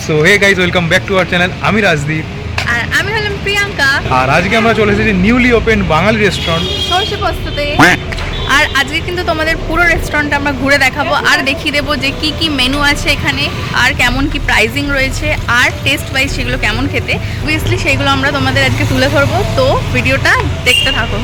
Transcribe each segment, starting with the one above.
So hey guys, welcome back to our channel. আমি রাজদীপ আর আমি হলাম প্রিয়াঙ্কা। আর আজকে আমরা চলে এসেছি নিউলি ওপেন বাঙালি রেস্টুরেন্ট সরষে পোস্ততে। আর আজকে কিন্তু তোমাদের পুরো রেস্টুরেন্টটা আমরা ঘুরে দেখাবো আর দেখিয়ে দেবো যে কি কি মেনু আছে এখানে, আর কেমন কি প্রাইসিং রয়েছে, আর টেস্ট ওয়াইজ সেগুলো কেমন খেতে। অবভিয়াসলি সেইগুলো আমরা তোমাদের আজকে তুলে ধরবো, তো ভিডিওটা দেখতে থাকো।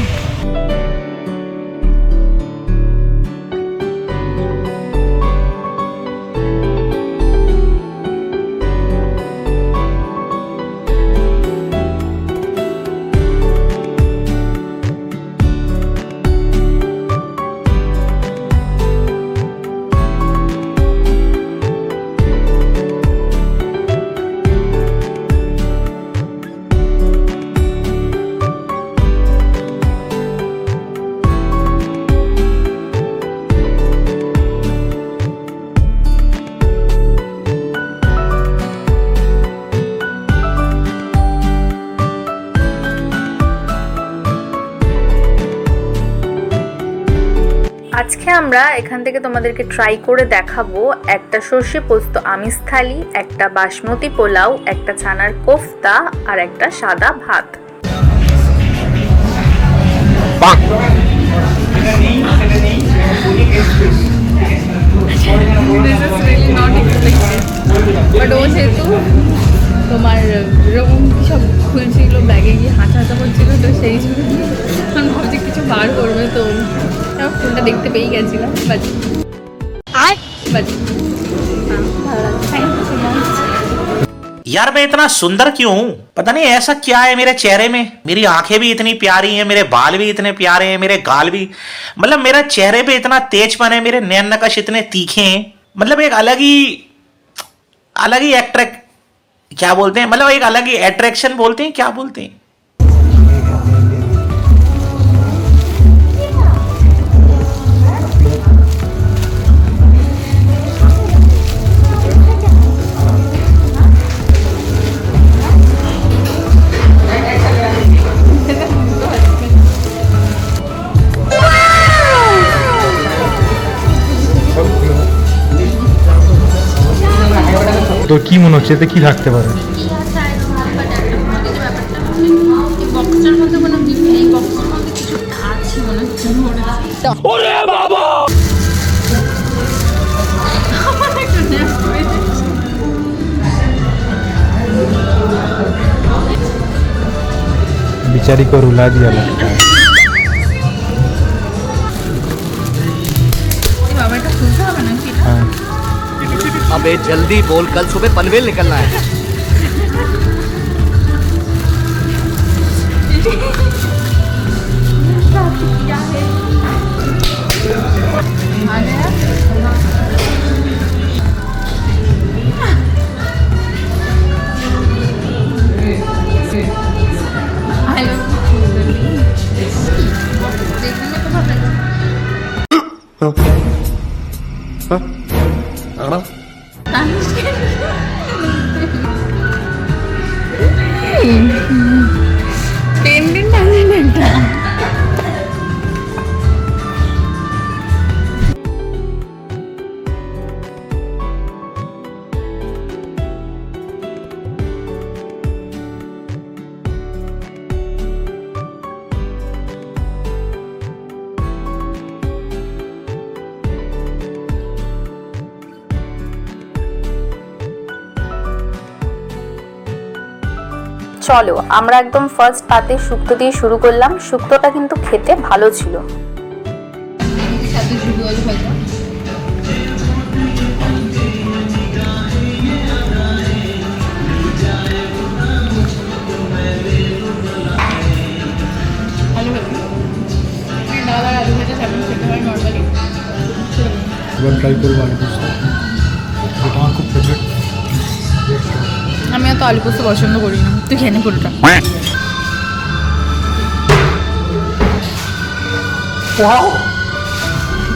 আজকে আমরা এখান থেকে তোমাদেরকে ট্রাই করে দেখাবো একটা সর্ষে পোস্ত আমিষ থালি, একটা বাসমতি পোলাও, একটা ছানার কোফতা আর একটা সাদা ভাত। তোমার এরকম সব খুলছিল, ব্যাগে গিয়ে হাঁচা হাঁচা করছিল, তো সেই জন্য আমি ভাবছি কিছু বার করবে, তো ফোনটা দেখতে পেয়ে গেছিলাম। বাট यार मैं इतना सुंदर क्यों हूँ? पता नहीं ऐसा क्या है मेरे चेहरे में। मेरी आंखें भी इतनी प्यारी हैं, मेरे बाल भी इतने प्यारे हैं, मेरे गाल भी, मतलब मेरा चेहरे पे इतना तेजपन है, मेरे नैन नक्श इतने तीखे हैं, मतलब एक अलग ही एट्रैक्ट क्या बोलते हैं, मतलब एक अलग ही अट्रैक्शन बोलते हैं, क्या बोलते हैं। তো কি মনে হচ্ছে এতে কি থাকতে পারে? বক্সের মধ্যে কোনো এই বক্সের মধ্যে কিছু আছে মনে হচ্ছে। ওরে বাবা, बेचारी को रुला दिया लगता है। বাবা এটা খুলতে হবে নাকি? हाँ। अबे जल्दी बोल, कल सुबह पनवेल निकलना है। চলো আমরা একদম ফার্স্ট পাতে শুক্তো দিয়ে শুরু করলাম। শুক্তোটা কিন্তু খেতে ভালো ছিল। ট্রাই করবো আলু পোস্ত, এটা আমার খুব ফেভারিট। আমি এত আলু পোস্ত পছন্দ করি না, তুই খেয়ে নে পুরোটা।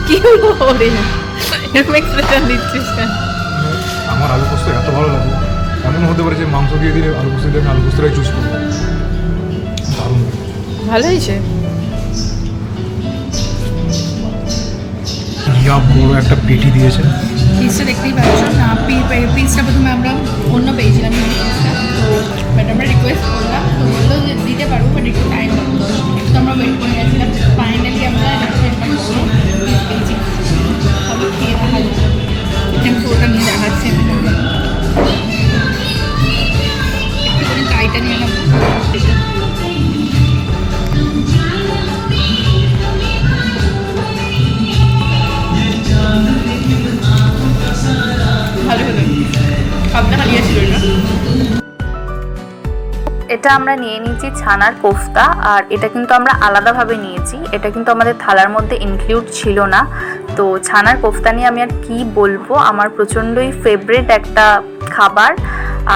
কি হলো রে, এরকম এক্সপ্রেশন দিচ্ছিস কেন? আমার আলু পোস্ত এত ভালো লাগে, এমন হতে পারে যে মাংস দিয়ে দিলে আলু পোস্ত দিয়ে আমি আলু পোস্তটাই চুজ করবো। দারুণ, ভালো হয়েছে। বড় একটা পেটি দিয়েছে, পিসটা দেখতেই পাচ্ছ না, পিসটা প্রথমে আমরা অন্য পেয়েছিলাম পিসটা, তো বাট আমরা রিকোয়েস্ট করলাম, তো বললো যে দিতে পারবো বাট একটু টাইম লাগতো, তো আমরা ওয়েট করে গেছিলাম। ফাইনালি আমরা একটা বড়ো পিস পেয়েছি, সবই খেয়ে দেখা যাচ্ছে। আমি পুরোটা নিয়ে দেখাচ্ছি, একটুখানি টাইটা নিয়ে নেবো। ভালো হলো, ভাবনা হারিয়ে ছিল এটা। এটা আমরা নিয়ে নিয়েছি ছানার কোফতা, আর এটা কিন্তু আমরা আলাদাভাবে নিয়েছি, এটা কিন্তু আমাদের থালার মধ্যে ইনক্লুড ছিল না। তো ছানার কোফতা নিয়ে আমি আর কি বলবো, আমার প্রচণ্ডই ফেভারিট একটা খাবার।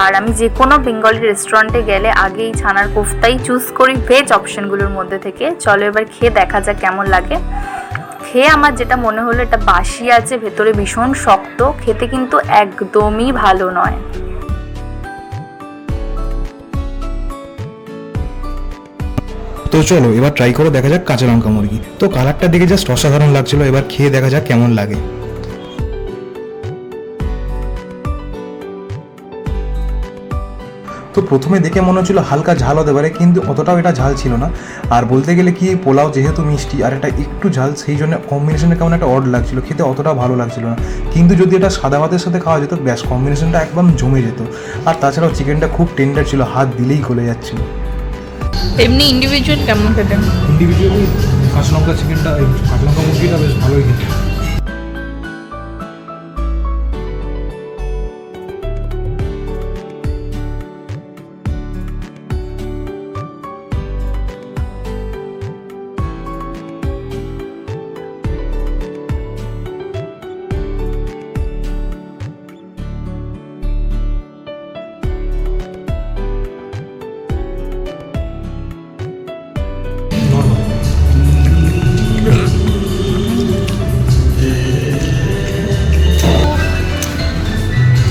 আর আমি যে কোনো বেঙ্গলি রেস্টুরেন্টে গেলে আগে এই ছানার কোফতাই চুজ করি ভেজ অপশনগুলোর মধ্যে থেকে। চলো এবার খেয়ে দেখা যাক কেমন লাগে। খেয়ে আমার যেটা মনে হলো, এটা বাসি আছে, ভেতরে ভীষণ শক্ত, খেতে কিন্তু একদমই ভালো নয়। তো চলো এবার ট্রাই করে দেখা যাক কাঁচা লঙ্কা মুরগি। তো কালারটা দেখে জাস্ট অসাধারণ লাগছিল, এবার খেয়ে দেখা যাক কেমন লাগে। তো প্রথমে দেখে মনে হচ্ছিল হালকা ঝাল হতে পারে, কিন্তু অতটাও এটা ঝাল ছিল না। আর বলতে গেলে কি, পোলাও যেহেতু মিষ্টি আর এটা একটু ঝাল, সেই জন্য কম্বিনেশনটা কেমন একটা অড লাগছিল, খেতে অতটা ভালো লাগছিল না। কিন্তু যদি এটা সাদা ভাতের সাথে খাওয়া যেত, ব্যাস কম্বিনেশনটা একদম জমে যেত। আর তাছাড়াও চিকেনটা খুব টেন্ডার ছিল, হাত দিলেই গলে যাচ্ছিল। এমনি ইন্ডিভিজুয়াল কেমন খেতে? ইন্ডিভিজুয়ালি কাঁচা লঙ্কা চিকেনটা, কাঁচা লঙ্কা মুরগিটা বেশ ভালোই খেতে।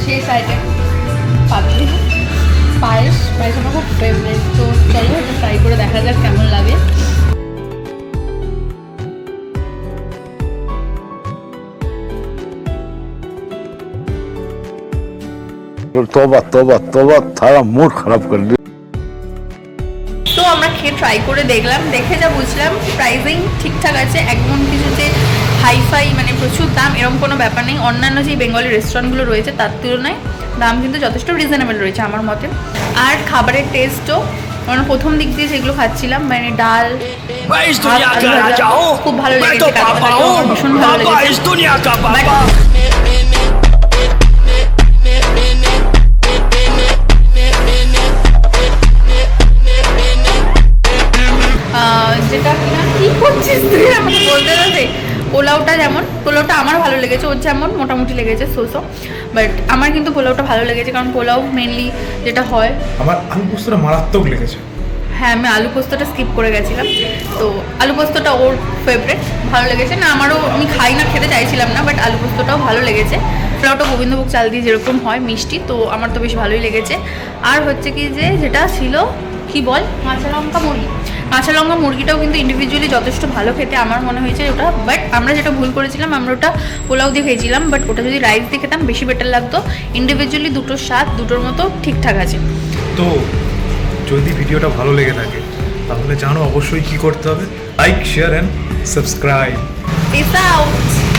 শেষ আইটেম পাতলি পায়েস। পায়েস আমার খুব ফেভারিট, তো চলো এটা ট্রাই করে দেখা যাক কেমন লাগে। तौबा तौबा तौबा थारा मूड खराब कर दिया। তো আমরা খেয়ে ট্রাই করে দেখলাম, দেখে যা বুঝলাম প্রাইসিং ঠিকঠাক আছে, একদম কিছু যে হাইফাই মানে প্রচুর দাম এরকম কোনো ব্যাপার নেই। অন্যান্য যে বেঙ্গলি রেস্টুরেন্টগুলো রয়েছে তার তুলনায় দাম কিন্তু যথেষ্ট রিজনেবল রয়েছে আমার মতে। আর খাবারের টেস্টও, আমরা প্রথম দিক দিয়ে যেগুলো খাচ্ছিলাম মানে ডাল ভাত, আলু ভাজা, খুব ভালো লেগেছে, ভীষণ ভালো লেগেছে। যেটা কিনা কি করছিস তুই আমাকে বলতে দেবে। পোলাওটা আমার ভালো লেগেছে, ওর যেমন মোটামুটি লেগেছে সোসো, বাট আমার কিন্তু পোলাওটা ভালো লেগেছে, কারণ পোলাও মেনলি যেটা হয়। আমার আলু পোস্তটা মারাত্মক লেগেছে। হ্যাঁ, আমি আলু পোস্তটা স্কিপ করে গেছিলাম, তো আলু পোস্তটা ওর ফেভারিট, ভালো লেগেছে। না আমারও, আমি খাই না, খেতে চাইছিলাম না, বাট আলু পোস্তটাও ভালো লেগেছে। পোলাওটা গোবিন্দভোগ চাল দিয়ে যেরকম হয় মিষ্টি, তো আমার তো বেশ ভালোই লেগেছে। আর হচ্ছে কি যে যেটা ছিল কি বল, কাঁচা লঙ্কা মুরগিটাও কিন্তু ইন্ডিভিজুয়ালি যথেষ্ট ভালো খেতে আমার মনে হয়েছে ওটা। বাট আমরা যেটা ভুল করেছিলাম, আমরা ওটা পোলাও দিয়ে খেয়েছিলাম, বাট ওটা যদি রাইস দিয়ে খেতাম বেশি বেটার লাগতো। ইন্ডিভিজুয়ালি দুটোর স্বাদ দুটোর মতো ঠিকঠাক আছে। তো যদি ভিডিওটা ভালো লেগে থাকে তাহলে জানো অবশ্যই কি করতে হবে, like share and subscribe. Peace out!